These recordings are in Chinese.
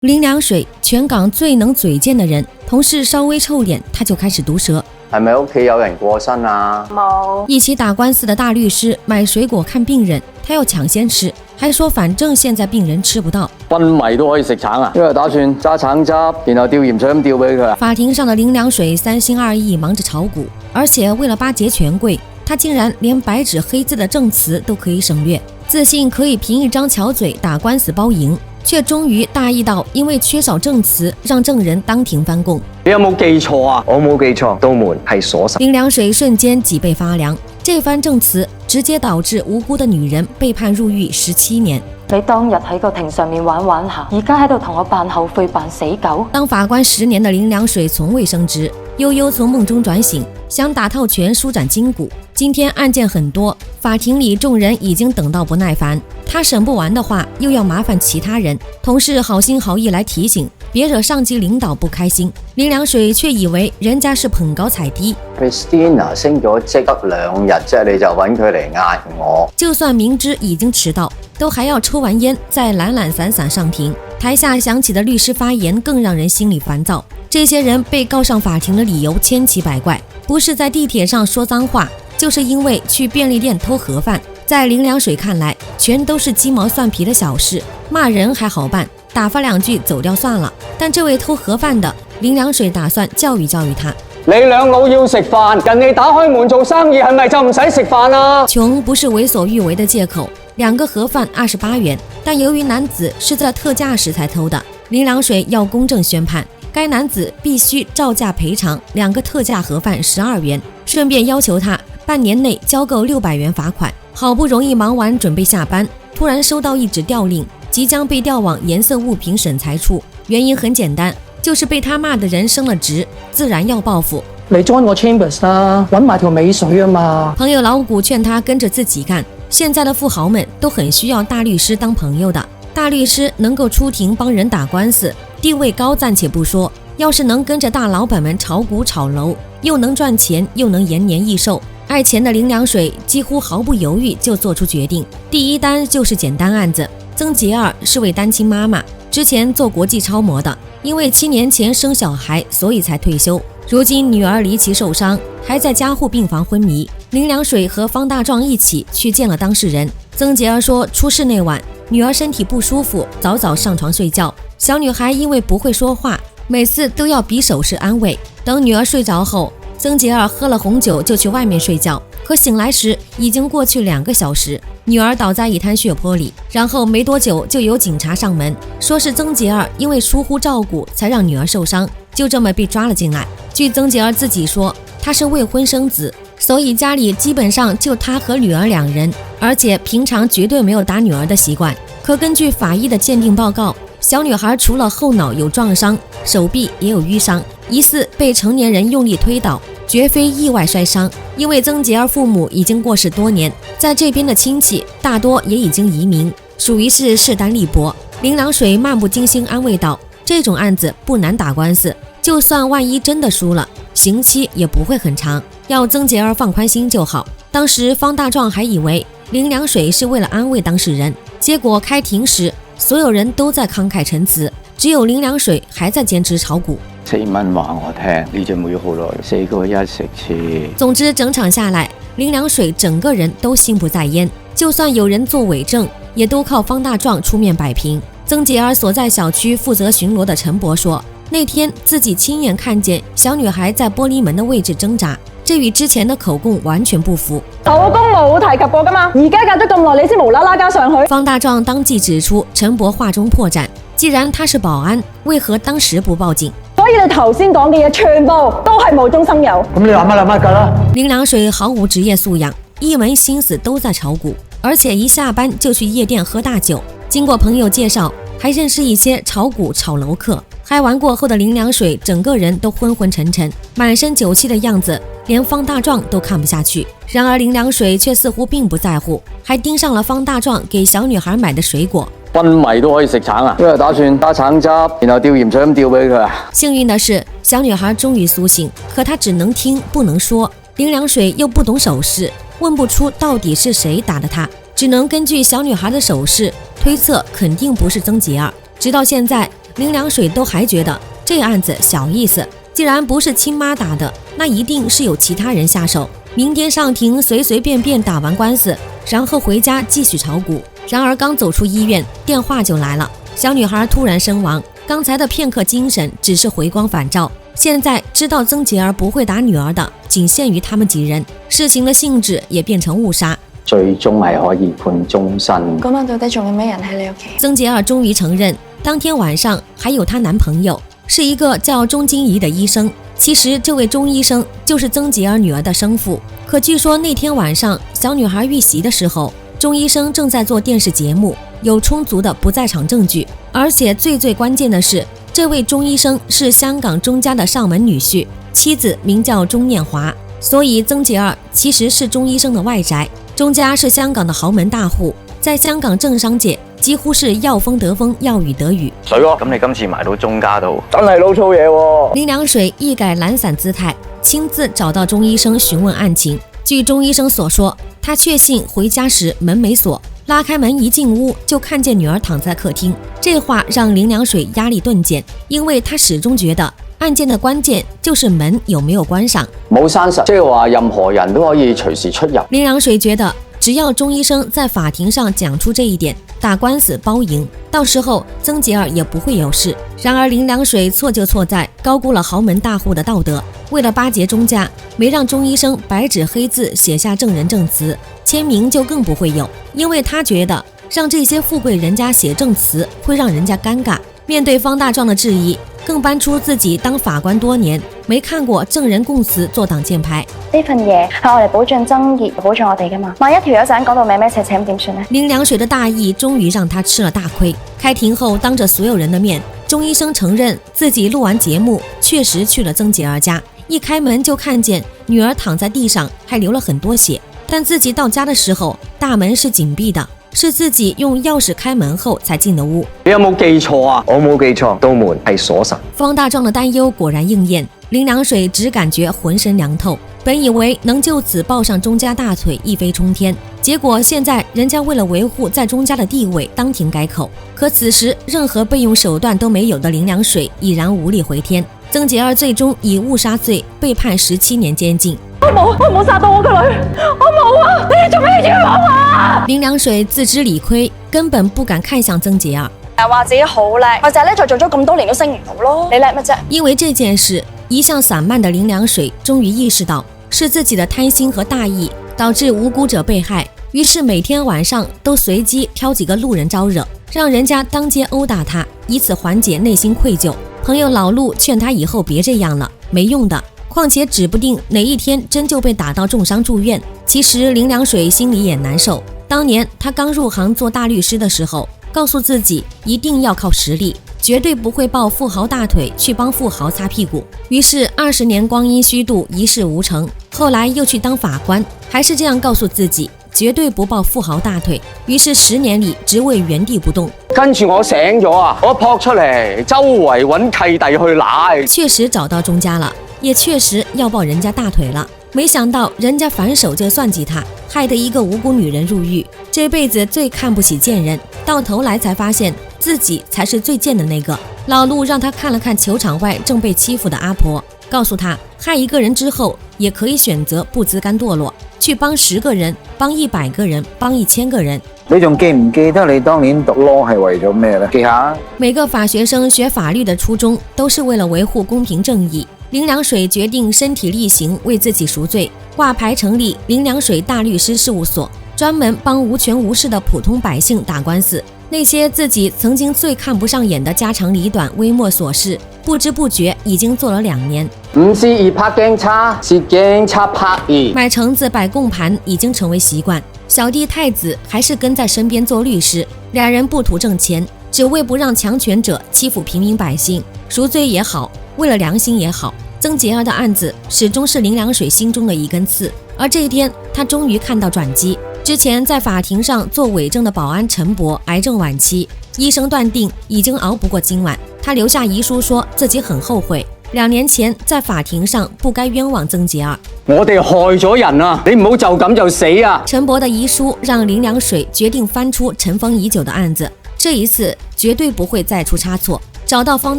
林良水，全港最能嘴贱的人，同事稍微臭脸他就开始毒舌。係咪屋企有人過身啊？冇。一起打官司的大律師買水果看病人，他要搶先吃，還說反正現在病人吃不到。昏迷都可以食橙啊，因為打算揸橙汁，然後吊鹽水咁吊俾佢。法庭上的林良水三心二意忙着炒股，而且為了巴結權貴，他竟然連白紙黑字的證詞都可以省略，自信可以憑一張巧嘴打官司包贏，卻終於大意到因為缺少證詞，讓證人當庭翻供。你有冇記錯啊？我冇記錯，道門係鎖實。林良水瞬間脊背發涼，這番證詞直接導致無辜的女人被判入獄17年。你當日喺個庭上面玩玩下，而家喺度同我扮後悔扮死狗。當法官10年的林良水從未升職，悠悠從夢中轉醒，想打套拳舒展筋骨。今天案件很多，法庭裡眾人已經等到不耐煩，他審不完的話又要麻煩其他人，同事好心好意來提醒，別惹上級領導不開心。林良水卻以為人家是捧高踩低。Christina 升咗職得2日啫，你就揾佢嚟壓我。就算明知已經遲到，都還要抽完煙再懶懶散散上庭。台下響起的律師發言更讓人心裡煩躁。這些人被告上法庭的理由千奇百怪，不是在地鐵上說髒話，就是因為去便利店偷盒飯。在林良水看來，全都是雞毛蒜皮的小事，罵人還好辦，打發兩句走掉算了。但這位偷盒飯的，林良水打算教育教育他。你兩老要食飯，人哋打開門做生意，係咪就唔使食飯啊？窮不是為所欲為的借口，2個盒飯28元，但由於男子是在特價時才偷的，林良水要公正宣判，該男子必須照價賠償2個特價盒飯12元，順便要求他半年內交夠600元罰款。好不容易忙完準備下班，突然收到一紙調令，即將被調往顏色物品審裁處。原因很簡單，就是被他罵的人升了職，自然要報復。你 join 我 Chambers 啦，揾埋條尾水啊嘛。朋友老古勸他跟着自己幹，現在的富豪們都很需要大律師當朋友的。大律師能夠出庭幫人打官司，地位高暫且不說，要是能跟着大老闆們炒股炒樓，又能賺錢又能延年益壽。愛錢的林良水幾乎毫不猶豫就做出決定。第一單就是簡單案子，曾潔兒是位單親媽媽，之前做國際超模的，因為7年前生小孩，所以才退休。如今女兒離奇受傷，還在加護病房昏迷。林良水和方大壯一起去見了當事人。曾潔兒說，出事那晚，女兒身體不舒服，早早上床睡覺。小女孩因為不會說話，每次都要比手勢安慰。等女兒睡着後，曾潔兒喝了紅酒就去外面睡覺，可醒來時已經過去2個小時，女兒倒在一灘血泊裡，然後沒多久就有警察上門，說是曾潔兒因為疏忽照顧才讓女兒受傷，就這麼被抓了進來。據曾潔兒自己說，她是未婚生子，所以家裡基本上就她和女兒2人，而且平常絕對沒有打女兒的習慣。可根據法醫的鑑定報告，小女孩除了後腦有撞傷，手臂也有淤傷，疑似被成年人用力推倒，絕非意外摔傷。因為曾潔兒父母已經過世多年，在這邊的親戚大多也已經移民，屬於是勢單力薄。林良水漫不經心安慰道，這種案子不難打官司，就算萬一真的輸了，刑期也不會很長，要曾潔兒放寬心就好。當時方大壯還以為林良水是為了安慰當事人，結果開庭時所有人都在慷慨陳詞，只有林良水還在堅持炒股。4蚊話我聽，呢隻妹好耐，4個1食次。總之整場下來，林良水整個人都心不在焉，就算有人做偽證，也都靠方大壯出面擺平。曾潔兒所在小區負責巡邏的陳伯說，那天自己親眼看見小女孩在玻璃門的位置掙扎，這與之前的口供完全不符。口供冇提及過㗎嘛，而家隔咗咁耐，你先無啦啦加上去。方大壯當即指出，陳伯話中破綻，既然他是保安，為何當時不報警？所以你頭先講嘅嘢全部都係無中生有。咁你諗乜㗎啦？林良水毫無職業素養，一門心思都在炒股，而且一下班就去夜店喝大酒。經過朋友介紹，還認識一些炒股炒樓客。嗨完過後的林良水整個人都昏昏沉沉，滿身酒氣的樣子，連方大壯都看不下去。然而林良水卻似乎並不在乎，還盯上了方大壯給小女孩買的水果。昏迷都可以食橙啊，因為打算揸橙汁，然後吊鹽水咁吊俾佢。幸運的是，小女孩終於甦醒，可她只能聽不能說。林良水又不懂手勢，問不出到底是誰打的她，只能根據小女孩的手勢推測肯定不是曾潔兒。直到現在，林良水都还觉得这案子小意思，既然不是亲妈打的，那一定是有其他人下手。明天上庭随随便便打完官司，然后回家继续炒股。然而刚走出医院，电话就来了，小女孩突然身亡。刚才的片刻精神只是回光返照，现在知道曾洁儿不会打女儿的仅限于他们几人，事情的性质也变成误杀，最終係可以判終身。嗰晚到底仲有咩人喺你屋企？曾洁儿終於承認，當天晚上還有她男朋友，是一個叫鐘金儀的醫生。其實這位鐘醫生就是曾潔兒女兒的生父。可據說那天晚上小女孩遇襲的時候，鐘醫生正在做電視節目，有充足的不在場證據。而且最關鍵的是，這位鐘醫生是香港鐘家的上門女婿，妻子名叫鐘念華，所以曾潔兒其實是鐘醫生的外宅。鐘家是香港的豪門大戶，在香港政商界幾乎是要風得風，要雨得雨。水哥，咁你今次埋到鐘家度，真係撈粗嘢喎！林良水一改懶散姿態，親自找到鐘醫生詢問案情。據鐘醫生所說，他確信回家時門沒鎖，拉開門一進屋就看見女兒躺在客廳。這話讓林良水壓力頓減，因為他始終覺得案件的關鍵就是門有沒有關上。冇閂實，即係話任何人都可以隨時出入。林良水覺得只要鐘醫生在法庭上講出這一點，打官司包贏，到時候曾潔兒也不會有事。然而林良水錯就錯在高估了豪門大戶的道德，為了巴結鐘家，沒讓鐘醫生白紙黑字寫下證人證詞，簽名就更不會有，因為他覺得讓這些富貴人家寫證詞會讓人家尷尬。面對方大壯的質疑，更搬出自己當法官多年，沒看過證人供詞做擋箭牌。呢份嘢係我嚟保障爭議，保障我哋噶嘛。萬一條友仔講到咩咩斜斜咁點算呢？林良水的大義終於讓他吃了大虧。開庭後，當着所有人的面，鐘醫生承認自己錄完節目，確實去了曾潔兒家。一開門就看見女兒躺在地上，還流了很多血。但自己到家的時候，大門是緊閉的，是自己用鑰匙開門後才進的屋。你有冇記錯啊？我冇記錯，道門係鎖實。方大壯的擔憂果然應驗，林良水只感覺渾身涼透。本以為能就此抱上鐘家大腿一飛沖天，結果現在人家為了維護在鐘家的地位，當庭改口。可此時任何備用手段都沒有的林良水已然無力回天。曾潔兒最終以誤殺罪被判17年監禁。我冇殺到我個女，我冇啊！你哋做咩冤枉我？林良水自知理虧，根本不敢看向曾潔兒。話自己好叻，我就係咧，做咗咁多年都升唔到咯。你叻乜啫？因為這件事，一向散漫的林良水終於意識到是自己的貪心和大意導致無辜者被害，於是每天晚上都隨機挑幾個路人招惹，讓人家當街毆打他，以此緩解內心愧疚。朋友老陸勸他以後別這樣了，沒用的，況且指不定哪一天真就被打到重傷住院。其實林良水心裡也難受，當年他剛入行做大律師的時候，告訴自己一定要靠實力，絕對不會抱富豪大腿去幫富豪擦屁股。於是20年光陰虛度，一事無成。後來又去當法官，還是這樣告訴自己，絕對不抱富豪大腿。於是10年裡只會原地不動。跟住我醒咗啊，我撲出嚟，周圍揾契弟去奶。確實找到鐘家了，也確實要抱人家大腿了。沒想到人家反手就算計他，害得一個無辜女人入獄。這輩子最看不起賤人，到頭來才發現自己才是最賤的那個。老陸讓他看了看球場外正被欺負的阿婆，告訴他害一個人之後，也可以選擇不自甘墮落，去幫10個人，幫100個人，幫1000個人。你仲記唔記得你當年讀 law 係為咗咩呢？記下。每個法學生學法律的初衷都是為了維護公平正義。林良水決定身體力行為自己贖罪，掛牌成立林良水大律師事務所，專門幫無權無勢的普通百姓打官司。那些自己曾經最看不上眼的家長裡短、微末瑣事，不知不覺已經做了2年。唔是二拍鏡差，是鏡差拍二。買橙子擺供盤已經成為習慣。小弟太子還是跟在身邊做律師，兩人不圖掙錢，只為不讓強權者欺負平民百姓。贖罪也好，為了良心也好，曾潔兒的案子始終是林良水心中的一根刺。而這一天，他終於看到轉機。之前在法庭上做偽證的保安陳博癌症晚期，醫生斷定已經熬不過今晚。他留下遺書說自己很後悔2年前在法庭上不該冤枉曾潔兒。我哋害咗人啊，你唔好就咁就死啊！陳博的遺書讓林良水決定翻出塵封已久的案子，這一次絕對不會再出差錯。找到方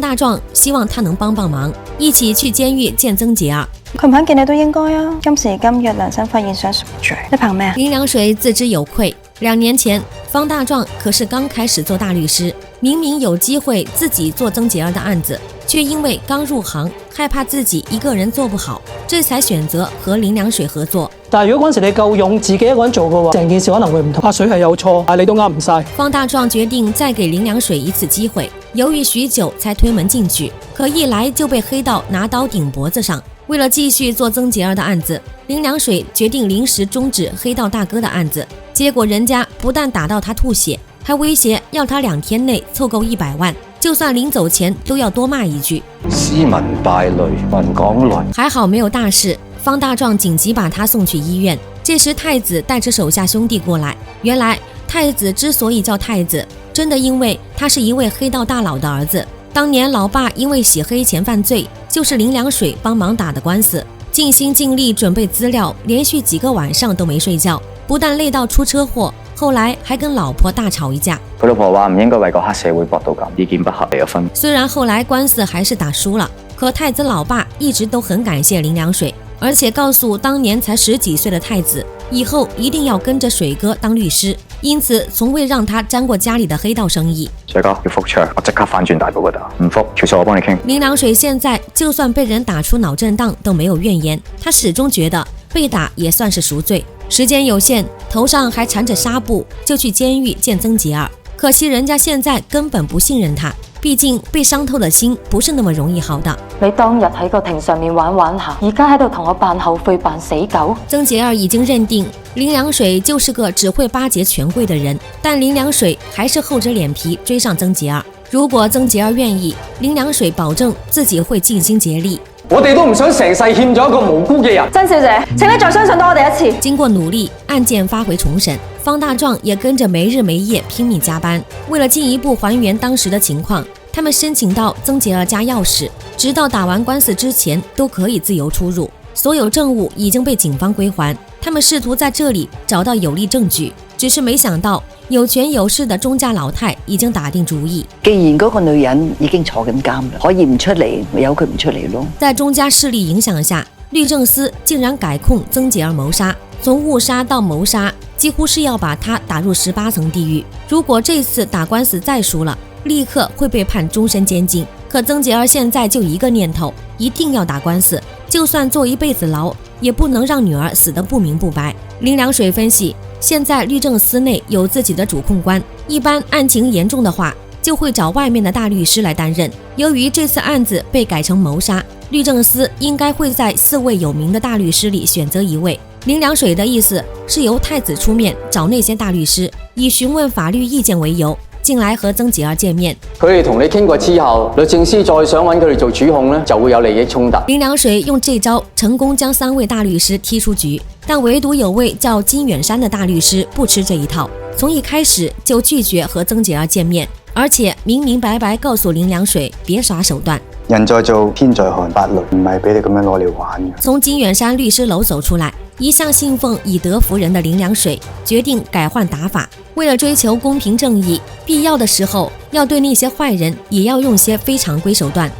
大壮，希望他能帮帮忙，一起去监狱见曾洁儿。佢唔肯見你都應該啊！今時今日良心發現想贖罪，你憑咩啊？林良水自知有愧，2年前方大壮可是刚开始做大律師，明明有機會自己做曾潔兒的案子，卻因為剛入行，害怕自己一個人做不好，這才選擇和林良水合作。但係如果嗰陣時你夠勇，自己一個人做嘅話，成件事可能會唔同。阿水係有錯，但你都啱唔晒。方大壯決定再給林良水一次機會，猶豫許久才推門進去，可一來就被黑道拿刀頂脖子上。為了繼續做曾潔兒的案子，林良水決定臨時終止黑道大哥的案子。結果人家不但打到他吐血，還威脅要他2天內湊夠100萬，就算臨走前都要多罵一句斯文敗類，雲港來。還好沒有大事，方大壯緊急把他送去醫院。這時太子帶着手下兄弟過來，原來太子之所以叫太子，真的因為他是一位黑道大佬的兒子。當年老爸因為洗黑錢犯罪，就是林良水幫忙打的官司，盡心盡力準備資料，連續幾個晚上都沒睡覺，不但累到出車禍，後來還跟老婆大吵一架。佢老婆話唔應該為個黑社會搏到咁，意見不合離咗婚。雖然後來官司還是打輸了，可太子老爸一直都很感謝林良水，而且告訴當年才10幾歲的太子，以後一定要跟着水哥當律師，因此從未讓他沾過家裡的黑道生意。水哥要復場，我即刻翻轉大埔嗰度，唔復條數我幫你傾。林良水現在就算被人打出腦震盪都沒有怨言，他始終覺得被打也算是贖罪。時間有限，頭上還纏着紗布，就去監獄見曾潔兒。可惜人家現在根本不信任他，畢竟被傷透的心不是那麼容易好的。你當日喺個庭上面玩玩下，而家喺度同我扮後悔扮死狗。曾潔兒已經認定林良水就是個只會巴結權貴的人，但林良水還是厚着臉皮追上曾潔兒。如果曾潔兒願意，林良水保證自己會盡心竭力。我哋都唔想成世欠咗一個無辜嘅人。曾小姐，請你再相信多我哋一次。經過努力，案件發回重審，方大壯也跟着沒日沒夜拼命加班。為了進一步還原當時的情況，他們申請到曾潔兒家鑰匙，直到打完官司之前都可以自由出入。所有證物已經被警方歸還，他們試圖在這裡找到有力證據，只是沒想到有權有勢的鍾家老太已經打定主意。既然嗰個女人已經坐緊監啦，可以唔出嚟，咪由佢唔出嚟咯。在鍾家勢力影響下，律政司竟然改控曾潔兒謀殺，從誤殺到謀殺，幾乎是要把她打入18層地獄。如果這次打官司再輸了，立刻會被判終身監禁。可曾潔兒現在就一個念頭，一定要打官司，就算坐一輩子牢，也不能讓女兒死得不明不白。林良水分析，現在律政司內有自己的主控官，一般案情嚴重的話，就會找外面的大律師來擔任。由於這次案子被改成謀殺，律政司應該會在4位有名的大律師裡選擇一位。林良水的意思是由太子出面找那些大律師，以詢問法律意見為由，進來和曾潔兒見面。佢哋同你傾過之後，律政司再想揾佢哋做主控呢，就會有利益衝突。林良水用這招成功將3位大律師踢出局，但唯獨有位叫金遠山的大律師不吃這一套，從一開始就拒絕和曾潔兒見面，而且明明白白告訴林良水別耍手段。人在做天在看，法律唔係俾你咁樣攞嚟玩嘅。從金遠山律師樓走出來，一向信奉以德服人的林良水決定改換打法，為了追求公平正義，必要的時候要對那些壞人也要用些非常規手段。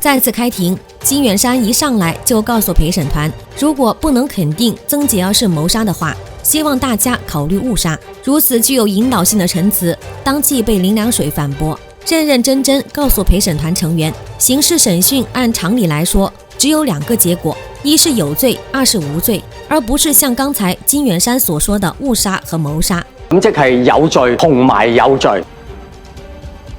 再次開庭，金遠山一上來就告訴陪審團，如果不能肯定曾潔兒是謀殺的話，希望大家考慮誤殺。如此具有引導性的陳詞，當即被林良水反駁，認認真真告訴陪審團成員，刑事審訊按常理來說只有2個結果，一是有罪，二是無罪，而不是像剛才金遠山所說的誤殺和謀殺。咁即係有罪同埋有罪。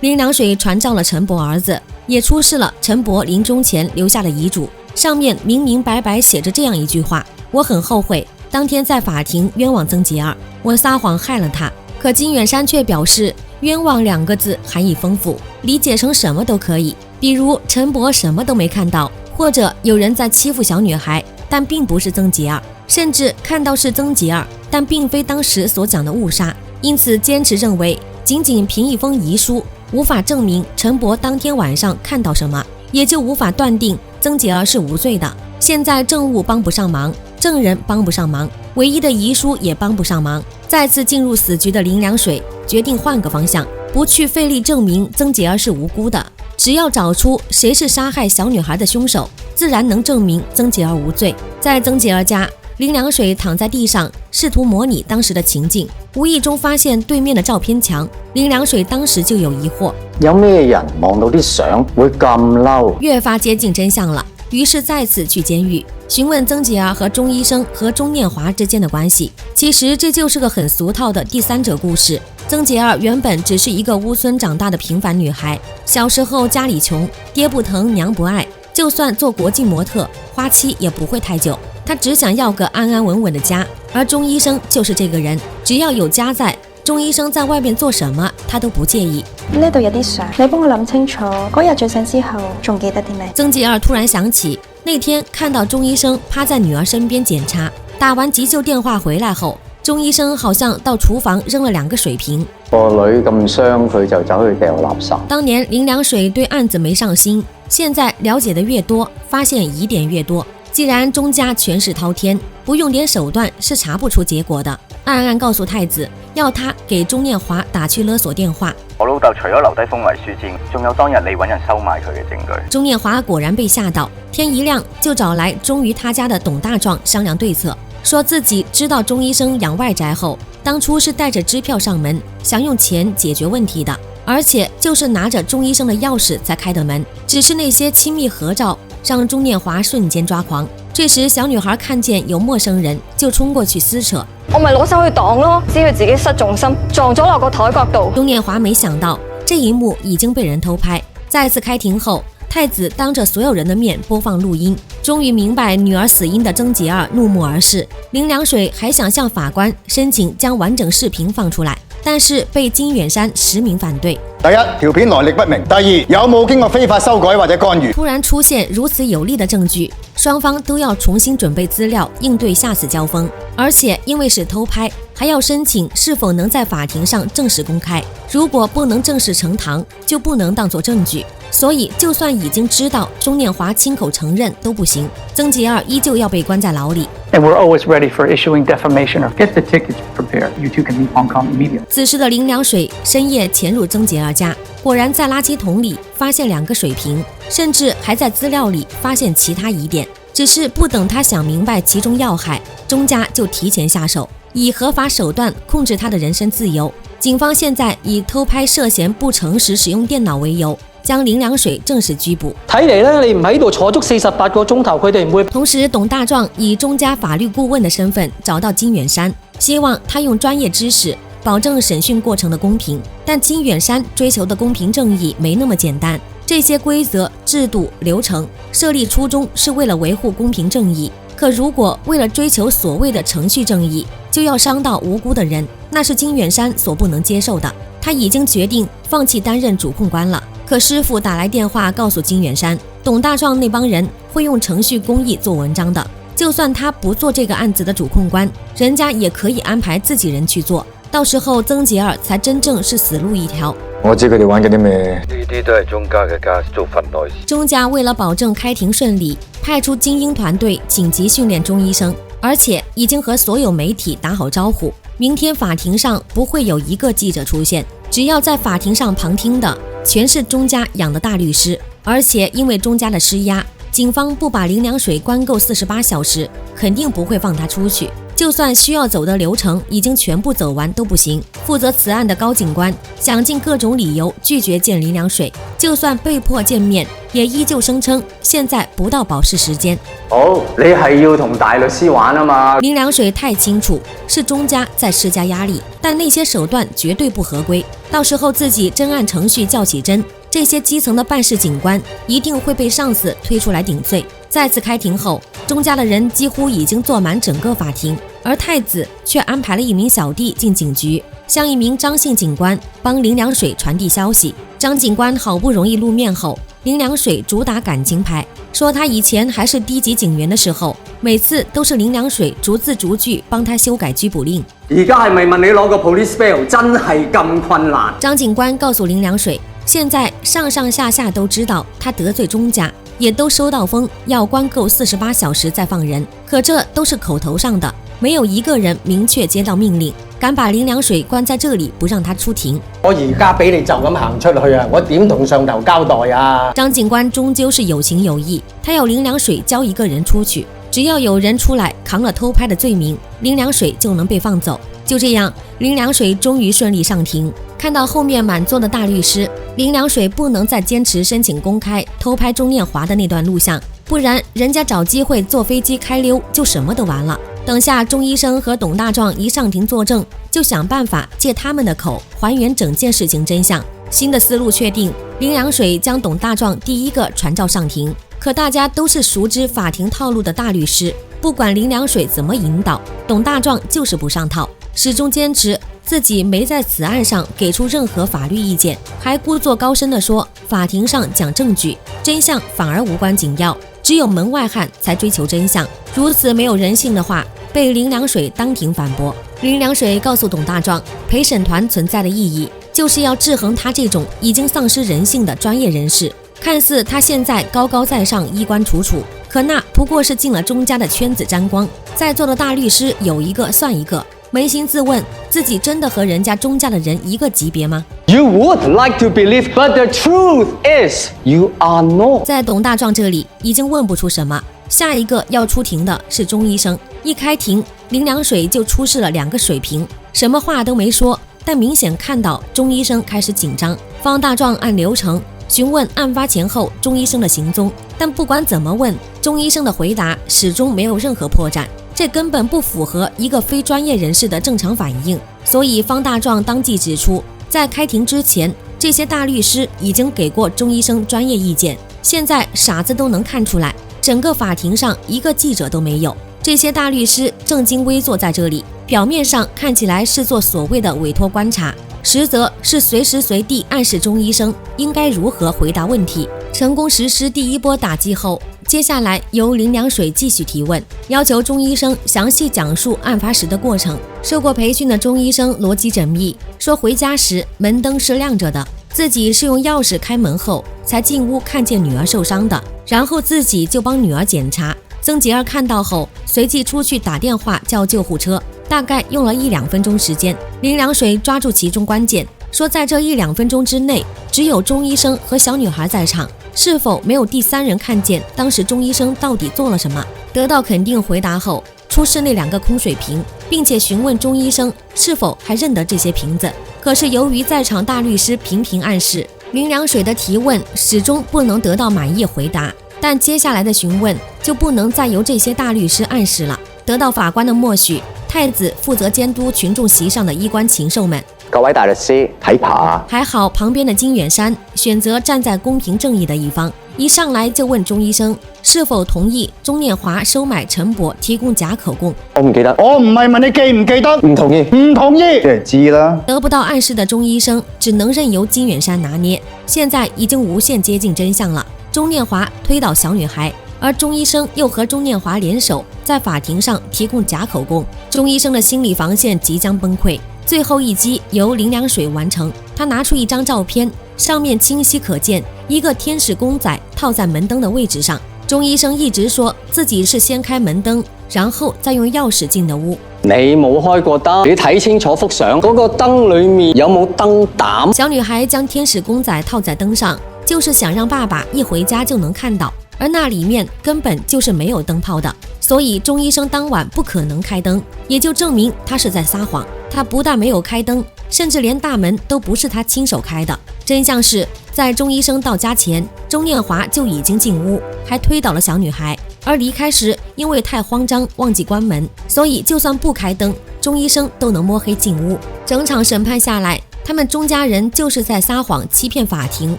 林良水傳召了陳伯兒子，也出示了陳伯臨終前留下的遺囑，上面明明白白寫着這樣一句話：我很後悔當天在法庭冤枉曾潔兒，我撒謊害了他。可金遠山卻表示，冤枉2個字含義豐富，理解成什麼都可以，比如陳伯什麼都沒看到，或者有人在欺負小女孩，但並不是曾潔兒，甚至看到是曾潔兒，但並非當時所講的誤殺。因此堅持認為，僅憑一封遺書無法證明陳伯當天晚上看到什麼，也就無法斷定曾潔兒是無罪的。現在證物幫不上忙，證人幫不上忙，唯一的遺書也幫不上忙。再次進入死局的林良水決定換個方向，不去费力证明曾洁儿是无辜的，只要找出谁是杀害小女孩的凶手，自然能证明曾洁儿无罪。在曾洁儿家，林良水躺在地上，试图模拟当时的情境，无意中发现对面的照片墙，林良水当時就有疑惑，有咩人望到啲相會咁嬲？越發接近真相了，於是再次去監獄詢問曾潔兒和鐘醫生和鐘念華之間的關係。其實這就是個很俗套的第三者故事。曾潔兒原本只是一個烏村長大的平凡女孩，小時候家裡窮，爹不疼娘不愛，就算做國際模特，花期也不會太久。他只想要個安安穩穩的家，而鐘醫生就是這個人，只要有家在，鐘醫生在外面做什麼他都不介意。呢度有啲相，你幫我諗清楚，嗰日醉醒之後仲記得啲咩？曾潔兒突然想起那天看到鐘醫生趴在女兒身邊檢查，打完急救電話回來後，鐘醫生好像到廚房扔了2個水瓶。個女咁傷，佢就走去掉垃圾。當年林良水對案子沒上心，現在了解的越多，發現疑點越多。既然鐘家權勢滔天，不用點手段是查不出結果的。暗暗告訴太子，要他給鐘念華打去勒索電話。我老豆除咗留低封遺書之外，仲有當日你揾人收買佢嘅證據。鐘念華果然被嚇到，天一亮就找來忠於他家的董大壯商量對策，說自己知道鐘醫生養外宅後，當初是帶着支票上門，想用錢解決問題的，而且就是拿着鐘醫生的鑰匙才開的門，只是那些親密合照讓鐘念華瞬間抓狂。這時小女孩看見有陌生人，就衝過去撕扯。我咪攞手去擋咯，知佢自己失重心，撞咗落個台角度。鐘念華沒想到這一幕已經被人偷拍。再次開庭後，太子當着所有人的面播放錄音，終於明白女兒死因的曾潔兒怒目而視。林良水還想向法官申請將完整視頻放出來，但是被金遠山實名反對。第一，條片來歷不明；第二，有冇經過非法修改或者干預。突然出現如此有力的證據，雙方都要重新準備資料應對下次交鋒，而且因為是偷拍，還要申請是否能在法庭上正式公開，如果不能正式呈堂，就不能當作證據。所以就算已經知道鐘念華親口承認都不行，曾潔兒依舊要被關在牢裡。And we're always ready for issuing defamation or get the tickets prepared. You two can leave Hong Kong immediately. 此時的林良水深夜潛入曾潔兒家，果然在垃圾桶裡發現2個水瓶，甚至還在資料裡發現其他疑點。只是不等他想明白其中要害，鐘家就提前下手，以合法手段控制他的人身自由。警方現在以偷拍涉嫌不誠實使用電腦為由，將林良水正式拘捕。睇嚟咧，你唔喺度坐足48個鐘頭，佢哋唔會。同時，董大壯以鐘家法律顧問的身份找到金遠山，希望他用專業知識保證審訊過程的公平。但金遠山追求的公平正義沒那麼簡單，這些規則、制度、流程設立初衷是為了維護公平正義，可如果為了追求所謂的程序正義，就要傷到無辜的人，那是金遠山所不能接受的。他已經決定放棄擔任主控官了。可師傅打來電話告訴金遠山，董大壯那幫人會用程序公義做文章的，就算他不做這個案子的主控官，人家也可以安排自己人去做，到時候曾潔兒才真正是死路一條。我知佢哋玩緊啲咩，呢啲都係鐘家嘅家族份內事。鐘家為了保證開庭順利，派出精英團隊緊急訓練鐘醫生，而且已經和所有媒體打好招呼，明天法庭上不會有一個記者出現，只要在法庭上旁聽的全是鐘家養的大律師。而且因為鐘家的施壓，警方不把林良水關夠48小時，肯定不會放他出去。就算需要走的流程已經全部走完都不行。負責此案的高警官想盡各種理由拒絕見林良水，就算被迫見面，也依舊聲稱現在不到保釋時間。好，你係要同大律師玩啊嘛？林良水太清楚是鐘家在施加壓力，但那些手段絕對不合規，到時候自己真按程序較起真，這些基層的辦事警官一定會被上司推出來頂罪。再次開庭後，鐘家的人幾乎已經坐滿整個法庭，而太子卻安排了一名小弟進警局，向一名張姓警官幫林良水傳遞消息。張警官好不容易露面後，林良水主打感情牌，說他以前還是低級警員的時候，每次都是林良水逐字逐句幫他修改拘捕令。而家係咪問你攞個 police bail 真係咁困難？張警官告訴林良水，現在上上下下都知道他得罪鐘家，也都收到風要關夠48小時再放人，可這都是口頭上的，沒有一個人明確接到命令。敢把林良水关在这里不让他出庭。我而家俾你就咁行出去啊，我點同上頭交代啊？张警官终究是有情有义，他要林良水交一个人出去，只要有人出来扛了偷拍的罪名，林良水就能被放走。就这样，林良水终于顺利上庭。看到后面满座的大律师，林良水不能再坚持申请公开偷拍钟念华的那段录像，不然人家找机会坐飞机开溜就什么都完了。等下钟医生和董大壮一上庭作证，就想办法借他们的口还原整件事情真相。新的思路确定，林良水将董大壮第一个传召上庭。可大家都是熟知法庭套路的大律师，不管林良水怎么引导，董大壮就是不上套，始终坚持自己没在此案上给出任何法律意见，还故作高深地说法庭上讲证据，真相反而无关紧要，只有门外汉才追求真相。如此没有人性的话，被林良水当庭反驳。林良水告诉董大壮，陪审团存在的意义就是要制衡他这种已经丧失人性的专业人士。看似他现在高高在上，衣冠楚楚，可那不过是进了钟家的圈子沾光。在座的大律师有一个算一个，扪心自问，自己真的和人家钟家的人一个级别吗？ You would like to believe, but the truth is you are not。在董大壮这里已经问不出什么。下一个要出庭的是钟医生。一开庭，林良水就出示了2个水瓶，什么话都没说，但明显看到钟医生开始紧张。方大壮按流程询问案发前后钟医生的行踪，但不管怎么问，钟医生的回答始终没有任何破绽，这根本不符合一个非专业人士的正常反应。所以方大壮当即指出，在开庭之前，这些大律师已经给过钟医生专业意见，现在傻子都能看出来，整个法庭上一个记者都没有。这些大律师正襟危坐在这里，表面上看起来是做所谓的委托观察，实则是随时随地暗示钟医生应该如何回答问题。成功实施第一波打击后，接下来由林良水继续提问，要求钟医生详细讲述案发时的过程。受过培训的钟医生逻辑缜密，说回家时门灯是亮着的，自己是用钥匙开门后才进屋看见女儿受伤的，然后自己就帮女儿检查。曾杰儿看到后随即出去打电话叫救护车，大概用了1-2分钟时间。林良水抓住其中关键，说在这1-2分钟之内，只有钟医生和小女孩在场，是否没有第3人看见当时钟医生到底做了什么？得到肯定回答后，出示那2个空水瓶，并且询问钟医生是否还认得这些瓶子。可是由于在场大律师频频暗示，林良水的提问始终不能得到满意回答。但接下来的询问就不能再由这些大律师暗示了。得到法官的默许，太子负责监督群众席上的衣冠禽兽们。各位大律師睇扒。还好旁边的金遠山选择站在公平正义的一方，一上来就问钟医生是否同意钟念华收买陳博提供假口供。我唔記得，我唔係問你記唔記得，唔同意，唔同意，即係知啦。得不到暗示的钟醫生只能任由金遠山拿捏，现在已经无限接近真相了。钟念华推倒小女孩，而钟医生又和钟念华联手在法庭上提供假口供，钟医生的心理防线即将崩溃。最后一击由林良水完成，他拿出一张照片，上面清晰可见一个天使公仔套在门灯的位置上。钟醫生一直說自己是先開門燈，然後再用鑰匙進的屋。你冇開過燈，你睇清楚幅相，嗰個燈裏面有冇燈膽？小女孩將天使公仔套在燈上，就是想讓爸爸一回家就能看到，而那裡面根本就是沒有燈泡的，所以鐘醫生當晚不可能開燈，也就證明他是在撒謊。他不但沒有開燈，甚至連大門都不是他親手開的。真相是在鐘醫生到家前，鐘念華就已經進屋，還推倒了小女孩，而離開時因為太慌張忘記關門，所以就算不開燈，鐘醫生都能摸黑進屋。整場審判下來，他們鐘家人就是在撒謊，欺騙法庭，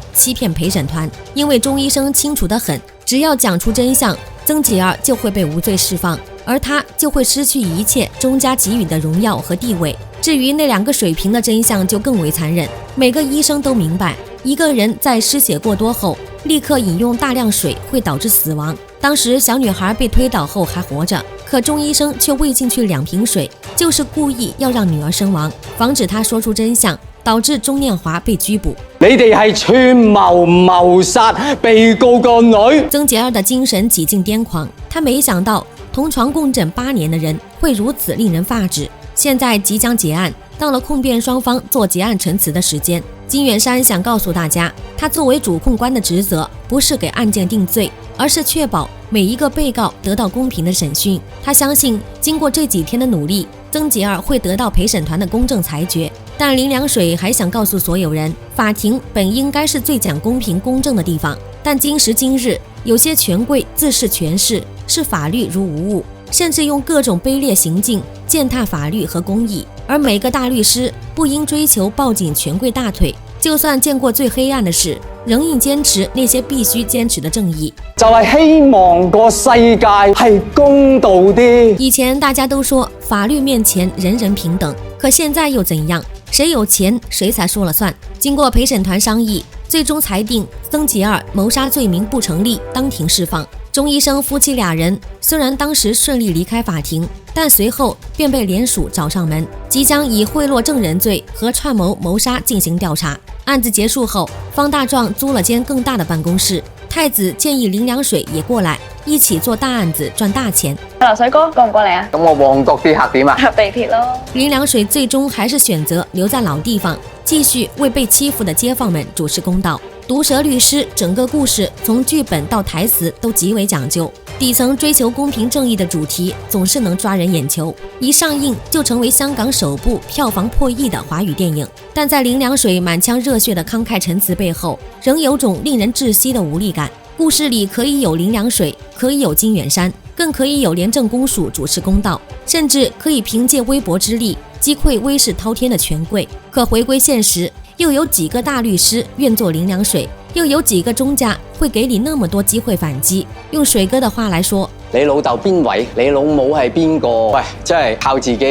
欺騙陪審團。因為鐘醫生清楚得很，只要講出真相，曾吉兒就會被無罪釋放，而他就會失去一切鐘家給予的榮耀和地位。至於那2個水瓶的真相就更為殘忍，每個醫生都明白，一個人在失血過多後立刻飲用大量水會導致死亡。當時小女孩被推倒後還活着，可鐘醫生卻餵進去2瓶水，就是故意要讓女兒身亡，防止她說出真相，導致鐘念華被拘捕。你哋係串謀謀殺被告個女。曾杰兒的精神幾近癲狂，他沒想到同床共枕8年的人會如此令人髮指。现在即将结案，到了控辩双方做结案陈词的时间。金远山想告诉大家，他作为主控官的职责不是给案件定罪，而是确保每一个被告得到公平的审讯。他相信经过这几天的努力，曾洁儿会得到陪审团的公正裁决。但林良水还想告诉所有人，法庭本应该是最讲公平公正的地方，但今时今日，有些权贵自视权势，视法律如无物，甚至用各种卑劣行径践踏法律和公义。而每个大律师不应追求抱紧权贵大腿，就算见过最黑暗的事，仍应坚持那些必须坚持的正义。就係希望個世界係公道啲。以前大家都說法律面前人人平等，可現在又怎樣？誰有錢誰才說了算。經過陪審團商議，最終裁定曾潔兒謀殺罪名不成立，當庭釋放。鍾醫生夫妻俩人雖然當時順利離開法庭，但隨後便被聯署找上門，即將以賄賂證人罪和串謀謀殺進行調查。案子結束後，方大壯租了間更大的辦公室，太子建議林良水也過來，一起做大案子賺大錢。流水哥過唔過嚟啊？咁我旺角啲客點啊？搭地鐵咯。林良水最終還是選擇留在老地方，繼續為被欺負的街坊們主持公道。毒舌律師整個故事從劇本到台詞都極為講究，底層追求公平正義的主題總是能抓人眼球，一上映就成為香港首部票房破億的華語電影。但在林良水滿腔熱血的慷慨陳詞背後，仍有種令人窒息的無力感。故事裡可以有林良水，可以有金遠山，更可以有廉政公署主持公道，甚至可以憑借微薄之力擊潰威勢滔天的權貴。可回歸現實，又有幾個大律師願做林良水，又有幾個莊家會給你那麼多機會反擊。用水哥的話來說，你老豆邊位？你老母係邊個？喂，真係靠自己啊！